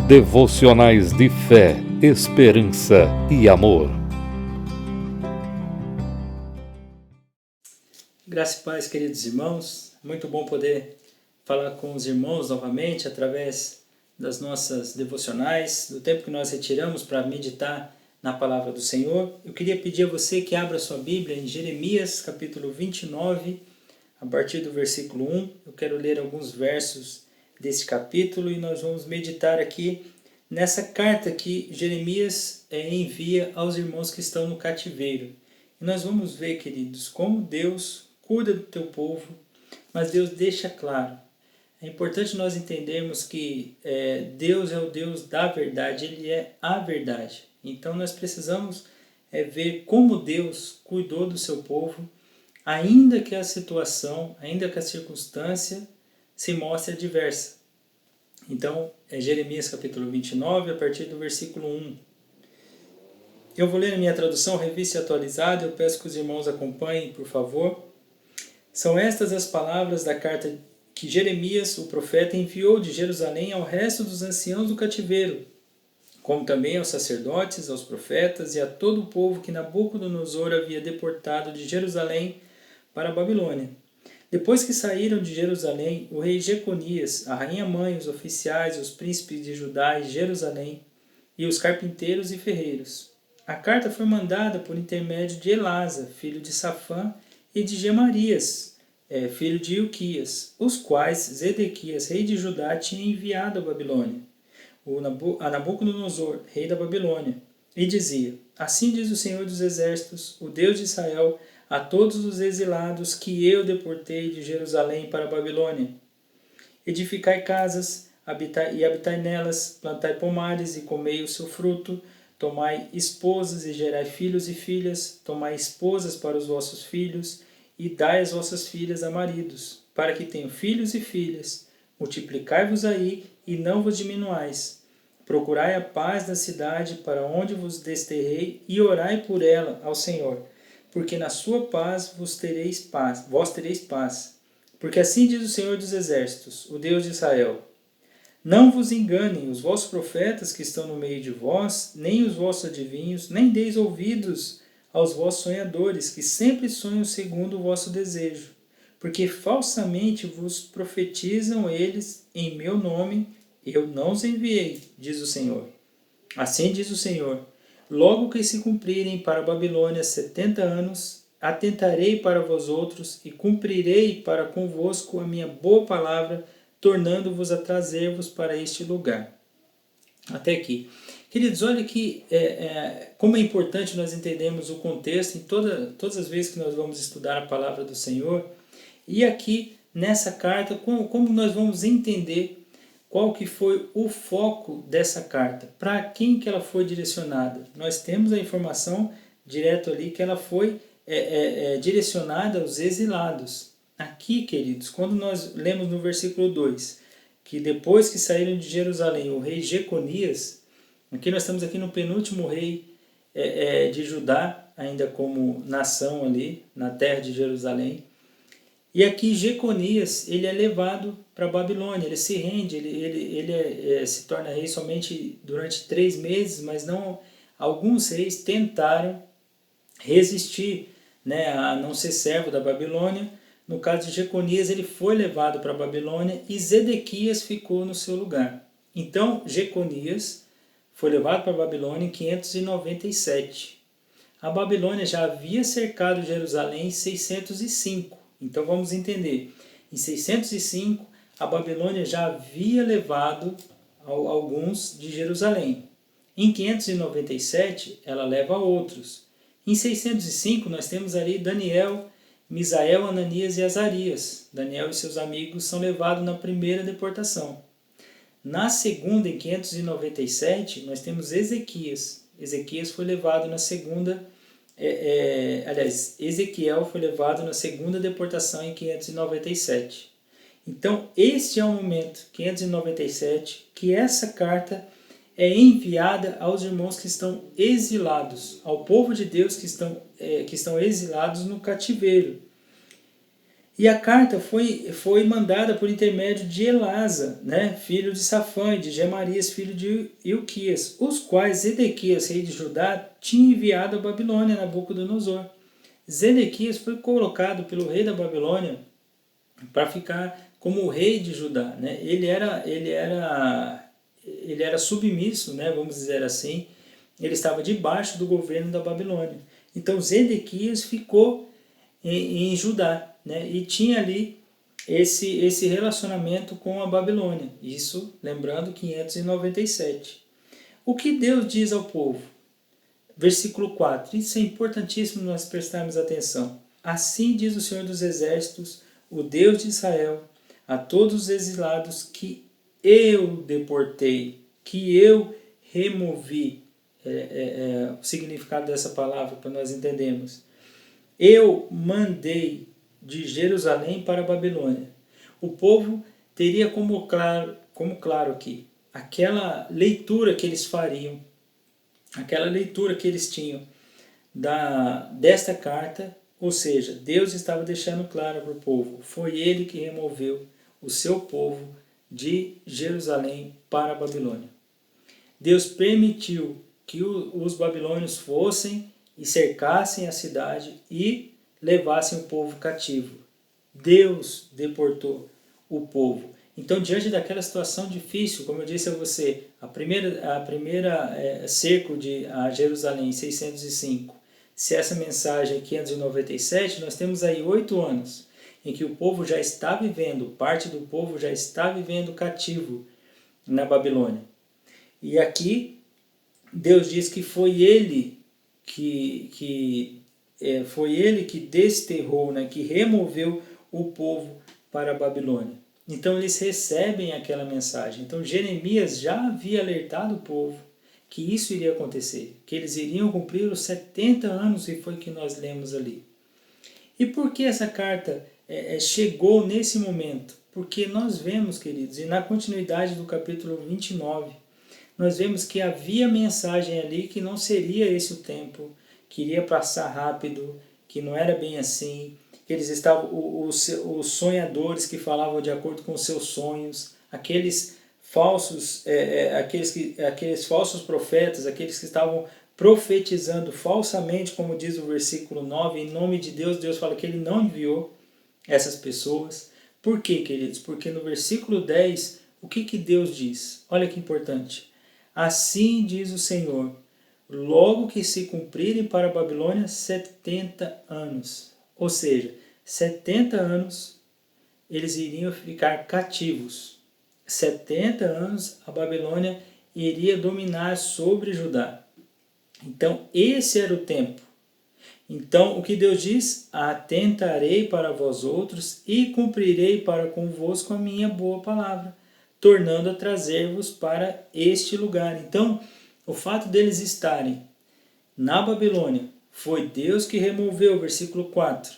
Devocionais de fé, esperança e amor. Graça e paz, queridos irmãos. Muito bom poder falar com os irmãos novamente através das nossas devocionais, do tempo que nós retiramos para meditar na palavra do Senhor. Eu queria pedir a você que abra sua Bíblia em Jeremias, capítulo 29, a partir do versículo 1. Eu quero ler alguns versos desse capítulo e nós vamos meditar aqui nessa carta que Jeremias envia aos irmãos que estão no cativeiro. E nós vamos ver, queridos, como Deus cuida do teu povo, mas Deus deixa claro. É importante nós entendermos que Deus é o Deus da verdade, Ele é a verdade. Então nós precisamos ver como Deus cuidou do seu povo, ainda que a situação, ainda que a circunstância se mostre adversa. Então, Jeremias capítulo 29, a partir do versículo 1. Eu vou ler a minha tradução, revista atualizada, eu peço que os irmãos acompanhem, por favor. São estas as palavras da carta que Jeremias, o profeta, enviou de Jerusalém ao resto dos anciãos do cativeiro, como também aos sacerdotes, aos profetas e a todo o povo que Nabucodonosor havia deportado de Jerusalém para a Babilônia. Depois que saíram de Jerusalém, o rei Jeconias, a rainha-mãe, os oficiais, os príncipes de Judá e Jerusalém, e os carpinteiros e ferreiros. A carta foi mandada por intermédio de Elasa, filho de Safã, e de Gemarias, filho de Ilquias, os quais Zedequias, rei de Judá, tinha enviado à Babilônia, a Nabucodonosor, rei da Babilônia, e dizia: Assim diz o Senhor dos Exércitos, o Deus de Israel, a todos os exilados que eu deportei de Jerusalém para a Babilônia. Edificai casas, habitai nelas, plantai pomares e comei o seu fruto, tomai esposas e gerai filhos e filhas, tomai esposas para os vossos filhos, e dai as vossas filhas a maridos, para que tenham filhos e filhas. Multiplicai-vos aí, e não vos diminuais. Procurai a paz da cidade para onde vos desterrei, e orai por ela ao Senhor, porque na sua paz vós tereis paz. Porque assim diz o Senhor dos Exércitos, o Deus de Israel: Não vos enganem os vossos profetas que estão no meio de vós, nem os vossos adivinhos, nem deis ouvidos aos vossos sonhadores, que sempre sonham segundo o vosso desejo. Porque falsamente vos profetizam eles em meu nome, eu não os enviei, diz o Senhor. Assim diz o Senhor: Logo que se cumprirem para a Babilônia 70 anos, atentarei para vós outros e cumprirei para convosco a minha boa palavra, tornando-vos a trazer-vos para este lugar. Até aqui. Queridos, olha que como é importante nós entendermos o contexto em todas as vezes que nós vamos estudar a palavra do Senhor. E aqui, nessa carta, como nós vamos entender qual que foi o foco dessa carta, para quem que ela foi direcionada. Nós temos a informação direto ali que ela foi direcionada aos exilados. Aqui, queridos, quando nós lemos no versículo 2, que depois que saíram de Jerusalém, o rei Jeconias, aqui nós estamos aqui no penúltimo rei de Judá, ainda como nação ali, na terra de Jerusalém. E aqui Jeconias, ele é levado para a Babilônia, ele se rende, ele se torna rei somente durante 3 meses, mas não, alguns reis tentaram resistir, a não ser servo da Babilônia. No caso de Jeconias, ele foi levado para a Babilônia e Zedequias ficou no seu lugar. Então, Jeconias foi levado para a Babilônia em 597. A Babilônia já havia cercado Jerusalém em 605. Então vamos entender. Em 605, a Babilônia já havia levado alguns de Jerusalém. Em 597, ela leva outros. Em 605, nós temos ali Daniel, Misael, Ananias e Azarias. Daniel e seus amigos são levados na primeira deportação. Na segunda, em 597, nós temos Ezequias. Ezequias foi levado na segunda Ezequiel foi levado na segunda deportação em 597. Então, este é o momento, 597, que essa carta é enviada aos irmãos que estão exilados, ao povo de Deus que estão exilados no cativeiro. E a carta foi mandada por intermédio de Elasa, né, filho de Safã, e de Gemarias, filho de Ilquias, os quais Zedequias, rei de Judá, tinha enviado à Babilônia, Nabucodonosor. Zedequias foi colocado pelo rei da Babilônia para ficar como o rei de Judá, né? Ele era submisso, né, vamos dizer assim. Ele estava debaixo do governo da Babilônia. Então Zedequias ficou em Judá, né? E tinha ali esse relacionamento com a Babilônia. Isso, lembrando, 597. O que Deus diz ao povo? Versículo 4. Isso é importantíssimo nós prestarmos atenção. Assim diz o Senhor dos Exércitos, o Deus de Israel, a todos os exilados que eu deportei, que eu removi. O significado dessa palavra para nós entendermos. Eu mandei de Jerusalém para a Babilônia. O povo teria como claro aqui, aquela leitura que eles fariam, aquela leitura que eles tinham desta carta, ou seja, Deus estava deixando claro para o povo, foi Ele que removeu o seu povo de Jerusalém para a Babilônia. Deus permitiu que os babilônios fossem e cercassem a cidade e levassem o povo cativo. Deus deportou o povo. Então, diante daquela situação difícil, como eu disse a você, a primeira cerco de Jerusalém, em 605, se essa mensagem é 597, nós temos aí 8 anos em que o povo já está vivendo, parte do povo já está vivendo cativo na Babilônia. E aqui Deus diz que foi Ele que desterrou, né, que removeu o povo para a Babilônia. Então eles recebem aquela mensagem. Então Jeremias já havia alertado o povo que isso iria acontecer, que eles iriam cumprir os 70 anos, e foi o que nós lemos ali. E por que essa carta chegou nesse momento? Porque nós vemos, queridos, e na continuidade do capítulo 29, nós vemos que havia mensagem ali que não seria esse o tempo, que iria passar rápido, que não era bem assim, que eles estavam, os sonhadores que falavam de acordo com os seus sonhos, aqueles falsos, aqueles falsos profetas, aqueles que estavam profetizando falsamente, como diz o versículo 9, em nome de Deus, Deus fala que Ele não enviou essas pessoas. Por quê, queridos? Porque no versículo 10, o que Deus diz? Olha que importante. Assim diz o Senhor, logo que se cumprirem para a Babilônia 70 anos. Ou seja, 70 anos eles iriam ficar cativos. 70 anos a Babilônia iria dominar sobre Judá. Então esse era o tempo. Então o que Deus diz? Atentarei para vós outros e cumprirei para convosco a minha boa palavra, tornando a trazer-vos para este lugar. Então, o fato deles estarem na Babilônia foi Deus que removeu, versículo 4.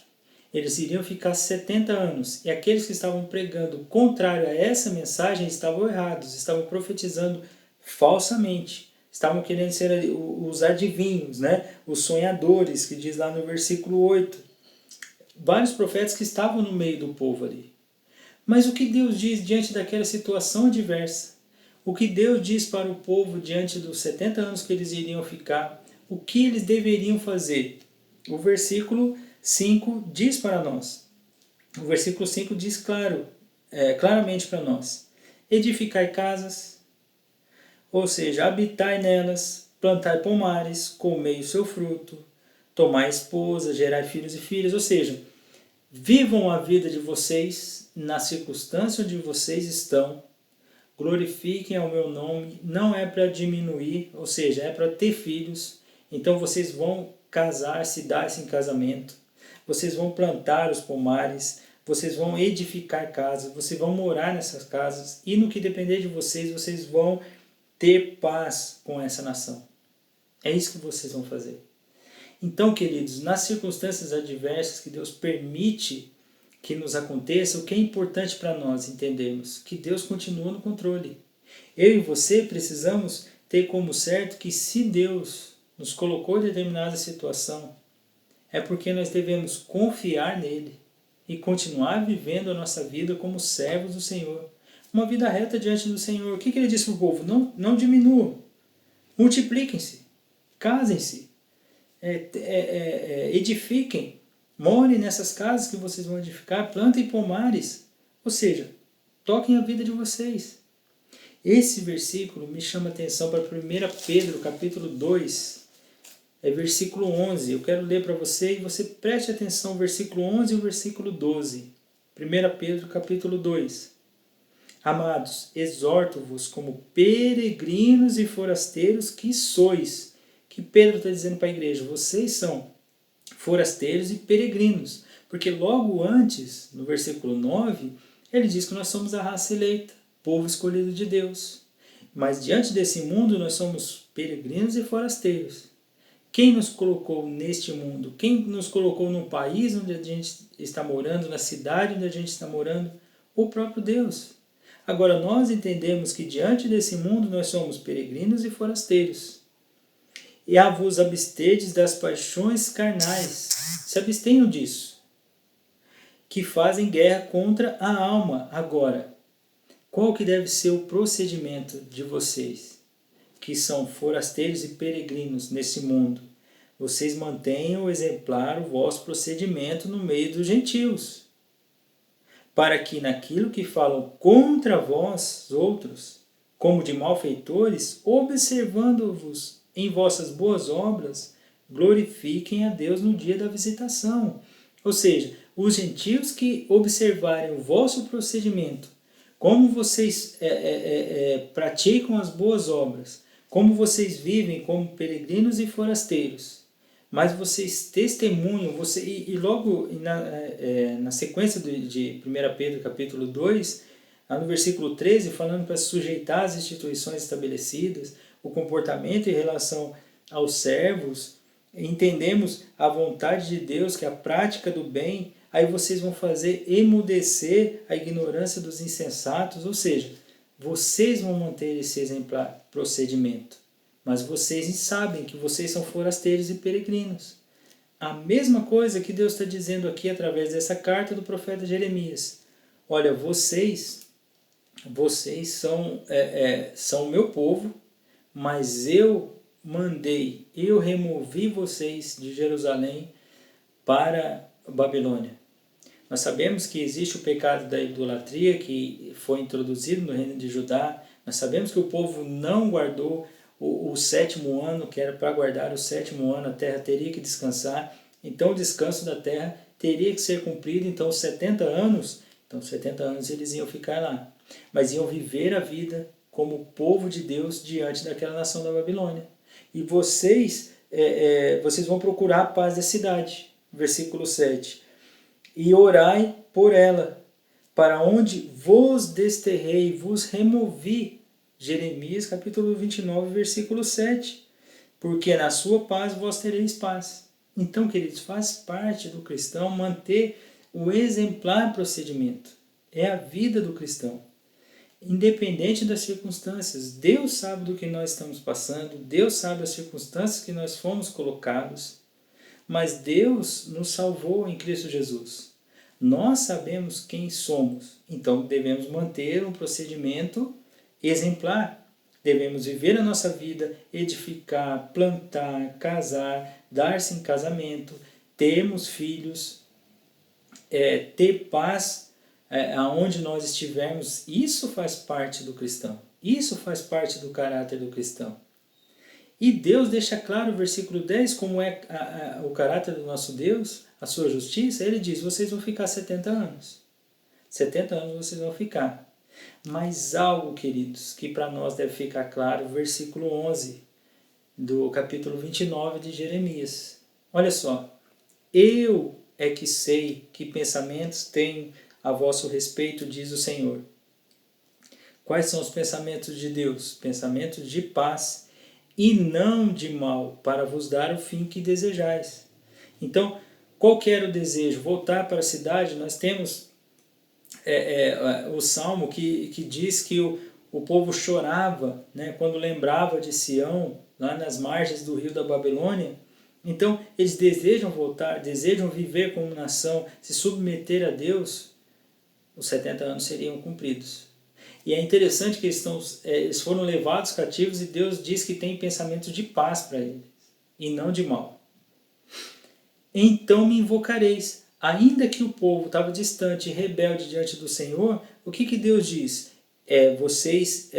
Eles iriam ficar 70 anos. E aqueles que estavam pregando contrário a essa mensagem estavam errados, estavam profetizando falsamente. Estavam querendo ser os adivinhos, né? Os sonhadores, que diz lá no versículo 8. Vários profetas que estavam no meio do povo ali. Mas o que Deus diz diante daquela situação adversa? O que Deus diz para o povo diante dos 70 anos que eles iriam ficar? O que eles deveriam fazer? O versículo 5 diz para nós. O versículo 5 diz claramente para nós. Edificai casas, ou seja, habitai nelas, plantai pomares, comei o seu fruto, tomai esposa, gerai filhos e filhas, ou seja, vivam a vida de vocês na circunstância onde vocês estão, glorifiquem ao meu nome, não é para diminuir, ou seja, é para ter filhos, então vocês vão casar-se, dar-se em casamento, vocês vão plantar os pomares, vocês vão edificar casas, vocês vão morar nessas casas, e no que depender de vocês, vocês vão ter paz com essa nação. É isso que vocês vão fazer. Então, queridos, nas circunstâncias adversas que Deus permite que nos aconteça, o que é importante para nós entendermos? Que Deus continua no controle. Eu e você precisamos ter como certo que se Deus nos colocou em determinada situação, é porque nós devemos confiar nele e continuar vivendo a nossa vida como servos do Senhor. Uma vida reta diante do Senhor. O que ele disse para o povo? Não diminuam, multipliquem-se, casem-se, edifiquem, morem nessas casas que vocês vão edificar, plantem pomares, ou seja, toquem a vida de vocês. Esse versículo me chama a atenção para 1 Pedro, capítulo 2, versículo 11. Eu quero ler para você e você preste atenção no versículo 11 e o versículo 12. 1 Pedro, capítulo 2. Amados, exorto-vos como peregrinos e forasteiros que sois. Que Pedro está dizendo para a igreja, vocês são forasteiros e peregrinos. Porque logo antes, no versículo 9, ele diz que nós somos a raça eleita, povo escolhido de Deus. Mas diante desse mundo nós somos peregrinos e forasteiros. Quem nos colocou neste mundo? Quem nos colocou no país onde a gente está morando, na cidade onde a gente está morando? O próprio Deus. Agora nós entendemos que diante desse mundo nós somos peregrinos e forasteiros. E a vos abstedes das paixões carnais. Se abstenham disso. Que fazem guerra contra a alma. Agora, qual que deve ser o procedimento de vocês, que são forasteiros e peregrinos nesse mundo? Vocês mantenham exemplar o vosso procedimento no meio dos gentios, para que naquilo que falam contra vós outros, como de malfeitores, observando-vos em vossas boas obras, glorifiquem a Deus no dia da visitação. Ou seja, os gentios que observarem o vosso procedimento, como vocês praticam as boas obras, como vocês vivem como peregrinos e forasteiros, mas vocês testemunham, e logo na sequência de 1 Pedro capítulo 2, no versículo 13, falando para sujeitar as instituições estabelecidas, o comportamento em relação aos servos, entendemos a vontade de Deus, que é a prática do bem, aí vocês vão fazer emudecer a ignorância dos insensatos, ou seja, vocês vão manter esse exemplar procedimento, mas vocês sabem que vocês são forasteiros e peregrinos. A mesma coisa que Deus está dizendo aqui através dessa carta do profeta Jeremias. Olha, vocês são o meu povo, mas eu removi vocês de Jerusalém para Babilônia. Nós sabemos que existe o pecado da idolatria que foi introduzido no reino de Judá. Nós sabemos que o povo não guardou o sétimo ano, que era para guardar o sétimo ano, a terra teria que descansar. Então o descanso da terra teria que ser cumprido. Então os 70 anos eles iam ficar lá. Mas iam viver a vida como povo de Deus diante daquela nação da Babilônia. E vocês vão procurar a paz da cidade. Versículo 7. E orai por ela, para onde vos desterrei, vos removi. Jeremias capítulo 29, versículo 7. Porque na sua paz vós tereis paz. Então, queridos, faz parte do cristão manter o exemplar procedimento. É a vida do cristão. Independente das circunstâncias, Deus sabe do que nós estamos passando, Deus sabe as circunstâncias que nós fomos colocados, mas Deus nos salvou em Cristo Jesus. Nós sabemos quem somos, então devemos manter um procedimento exemplar. Devemos viver a nossa vida, edificar, plantar, casar, dar-se em casamento, termos filhos, ter paz aonde nós estivermos. Isso faz parte do cristão. Isso faz parte do caráter do cristão. E Deus deixa claro no versículo 10 como é o caráter do nosso Deus, a sua justiça. Ele diz, vocês vão ficar 70 anos. 70 anos vocês vão ficar. Mas algo, queridos, que para nós deve ficar claro, versículo 11 do capítulo 29 de Jeremias. Olha só, eu é que sei que pensamentos tenho a vosso respeito, diz o Senhor. Quais são os pensamentos de Deus? Pensamentos de paz e não de mal, para vos dar o fim que desejais. Então, qual que era o desejo? Voltar para a cidade. Nós temos o Salmo que diz que o povo chorava, né, quando lembrava de Sião, lá nas margens do rio da Babilônia, Então, eles desejam voltar, desejam viver como nação, se submeter a Deus, os 70 anos seriam cumpridos. E é interessante que eles foram levados cativos e Deus diz que tem pensamento de paz para eles, e não de mal. Então me invocareis. Ainda que o povo estava distante e rebelde diante do Senhor, o que Deus diz? Vocês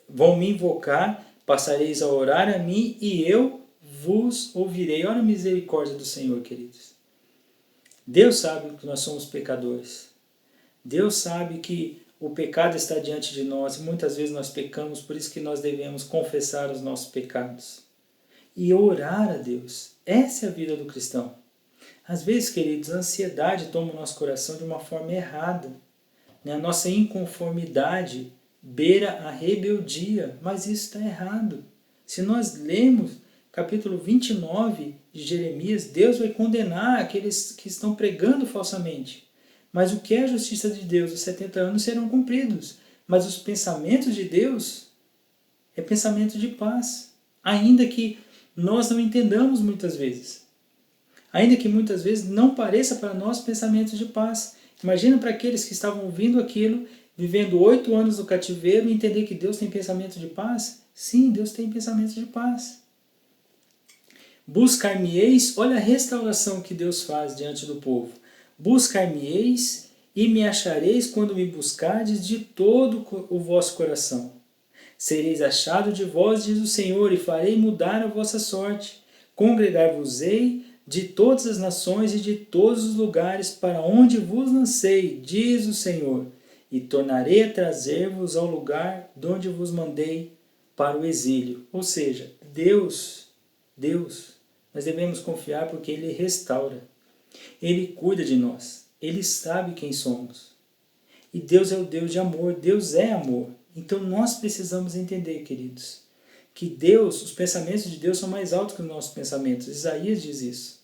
vão me invocar, passareis a orar a mim e eu vos ouvirei. Olha a misericórdia do Senhor, queridos. Deus sabe que nós somos pecadores. Deus sabe que o pecado está diante de nós e muitas vezes nós pecamos, por isso que nós devemos confessar os nossos pecados e orar a Deus. Essa é a vida do cristão. Às vezes, queridos, a ansiedade toma o nosso coração de uma forma errada. A nossa inconformidade beira a rebeldia, mas isso está errado. Se nós lemos capítulo 29 de Jeremias, Deus vai condenar aqueles que estão pregando falsamente. Mas o que é a justiça de Deus? Os 70 anos serão cumpridos. Mas os pensamentos de Deus é pensamento de paz. Ainda que nós não entendamos muitas vezes. Ainda que muitas vezes não pareça para nós pensamentos de paz. Imagina para aqueles que estavam ouvindo aquilo, vivendo 8 anos no cativeiro, e entender que Deus tem pensamento de paz? Sim, Deus tem pensamento de paz. Buscar-me-eis, olha a restauração que Deus faz diante do povo. Buscar-me-eis e me achareis quando me buscardes de todo o vosso coração. Sereis achado de vós, diz o Senhor, e farei mudar a vossa sorte. Congregar-vos-ei de todas as nações e de todos os lugares para onde vos lancei, diz o Senhor, e tornarei a trazer-vos ao lugar de onde vos mandei para o exílio. Ou seja, Deus, nós devemos confiar porque Ele restaura. Ele cuida de nós. Ele sabe quem somos. E Deus é o Deus de amor. Deus é amor. Então nós precisamos entender, queridos, que Deus, os pensamentos de Deus são mais altos que os nossos pensamentos. Isaías diz isso.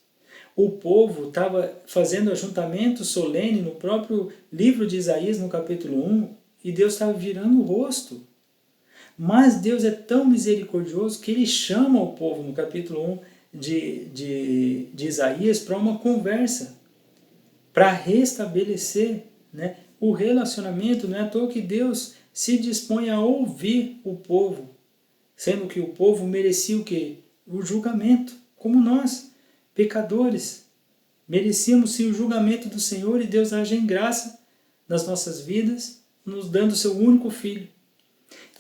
O povo estava fazendo ajuntamento solene no próprio livro de Isaías, no capítulo 1, e Deus estava virando o rosto. Mas Deus é tão misericordioso que Ele chama o povo, no capítulo 1 de Isaías, para uma conversa, para restabelecer, né, o relacionamento. Não é à toa que Deus se dispõe a ouvir o povo, sendo que o povo merecia o quê? O julgamento, como nós, pecadores, merecíamos sim o julgamento do Senhor, e Deus age em graça nas nossas vidas, nos dando o seu único Filho.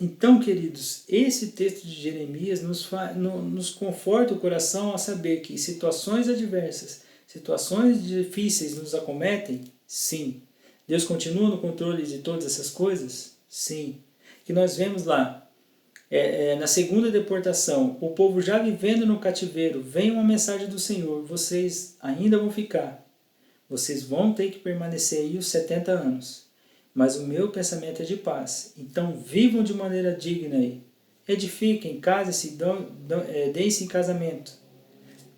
Então, queridos, esse texto de Jeremias nos conforta o coração a saber que situações adversas, situações difíceis nos acometem, sim. Deus continua no controle de todas essas coisas? Sim. Que nós vemos lá, na segunda deportação, o povo já vivendo no cativeiro, vem uma mensagem do Senhor: vocês ainda vão ficar, vocês vão ter que permanecer aí os 70 anos, mas o meu pensamento é de paz, então vivam de maneira digna aí, edifiquem, casem-se, deem-se em casamento,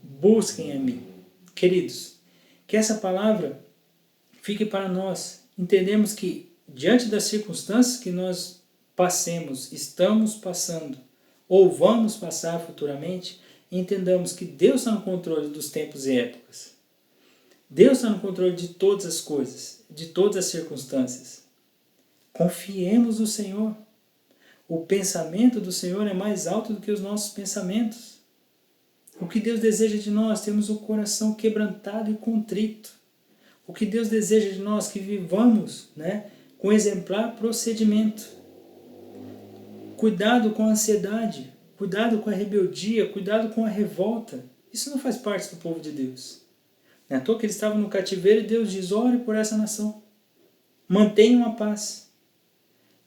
busquem a mim. Queridos, que essa palavra fique para nós. Entendemos que diante das circunstâncias que nós passemos, estamos passando, ou vamos passar futuramente, entendamos que Deus está no controle dos tempos e épocas. Deus está no controle de todas as coisas, de todas as circunstâncias. Confiemos no Senhor. O pensamento do Senhor é mais alto do que os nossos pensamentos. O que Deus deseja de nós? Temos o coração quebrantado e contrito. O que Deus deseja de nós? Que vivamos, né, com exemplar procedimento. Cuidado com a ansiedade, cuidado com a rebeldia, cuidado com a revolta. Isso não faz parte do povo de Deus. Não é à toa que eles estavam no cativeiro e Deus diz: ore por essa nação. Mantenham a paz.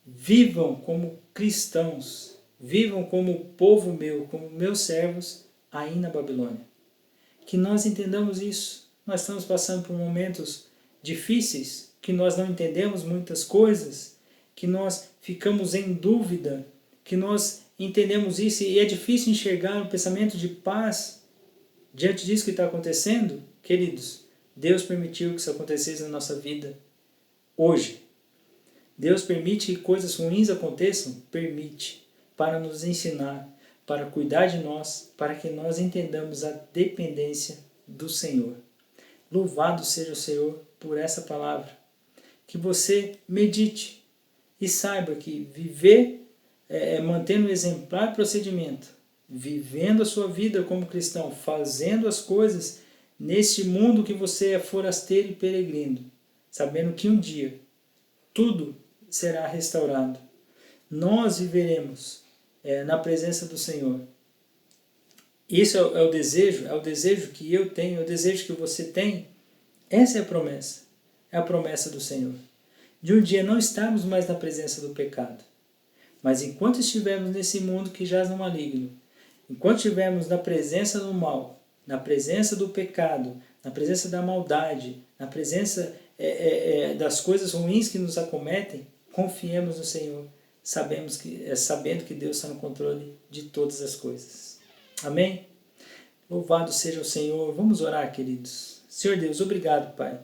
Vivam como cristãos. Vivam como povo meu, como meus servos aí na Babilônia. Que nós entendamos isso. Nós estamos passando por momentos difíceis, que nós não entendemos muitas coisas, que nós ficamos em dúvida, que nós entendemos isso e é difícil enxergar um pensamento de paz diante disso que está acontecendo. Queridos, Deus permitiu que isso acontecesse na nossa vida hoje. Deus permite que coisas ruins aconteçam? Permite, para nos ensinar, para cuidar de nós, para que nós entendamos a dependência do Senhor. Louvado seja o Senhor por essa palavra. Que você medite e saiba que viver mantendo um exemplar procedimento, vivendo a sua vida como cristão, fazendo as coisas neste mundo que você é forasteiro e peregrino, sabendo que um dia tudo será restaurado. Nós viveremos na presença do Senhor. Isso é o desejo que eu tenho, é o desejo que você tem. Essa é a promessa do Senhor. De um dia não estarmos mais na presença do pecado. Mas enquanto estivermos nesse mundo que jaz no maligno, enquanto estivermos na presença do mal, na presença do pecado, na presença da maldade, na presença das coisas ruins que nos acometem, confiemos no Senhor, sabendo que Deus está no controle de todas as coisas. Amém? Louvado seja o Senhor. Vamos orar, queridos. Senhor Deus, obrigado, Pai.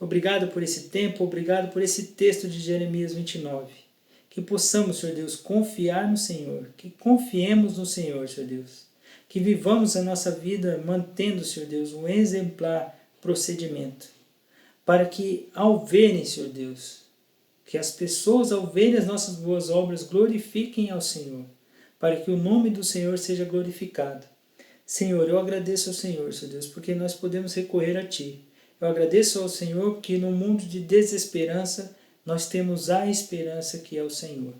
Obrigado por esse tempo, obrigado por esse texto de Jeremias 29. Que possamos, Senhor Deus, confiar no Senhor, que confiemos no Senhor, Senhor Deus. Que vivamos a nossa vida mantendo, Senhor Deus, um exemplar procedimento. Para que ao verem, Senhor Deus, que as pessoas ao verem as nossas boas obras glorifiquem ao Senhor. Para que o nome do Senhor seja glorificado. Senhor, eu agradeço ao Senhor, Senhor Deus, porque nós podemos recorrer a Ti. Eu agradeço ao Senhor porque no mundo de desesperança nós temos a esperança que é o Senhor.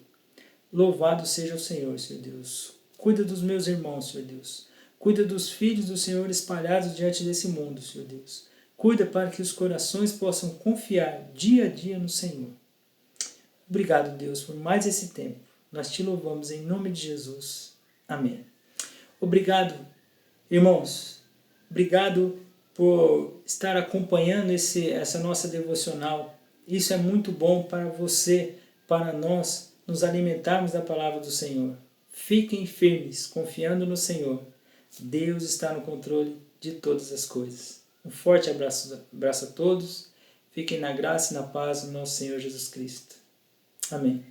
Louvado seja o Senhor, Senhor Deus. Cuida dos meus irmãos, Senhor Deus. Cuida dos filhos do Senhor espalhados diante desse mundo, Senhor Deus. Cuida para que os corações possam confiar dia a dia no Senhor. Obrigado, Deus, por mais esse tempo. Nós te louvamos em nome de Jesus. Amém. Obrigado, irmãos. Obrigado por estar acompanhando essa nossa devocional. Isso é muito bom para você, para nós, nos alimentarmos da palavra do Senhor. Fiquem firmes, confiando no Senhor. Deus está no controle de todas as coisas. Um forte abraço a todos. Fiquem na graça e na paz do nosso Senhor Jesus Cristo. Amém.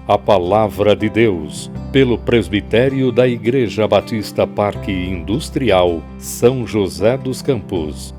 A Palavra de Deus, pelo Presbitério da Igreja Batista Parque Industrial, São José dos Campos.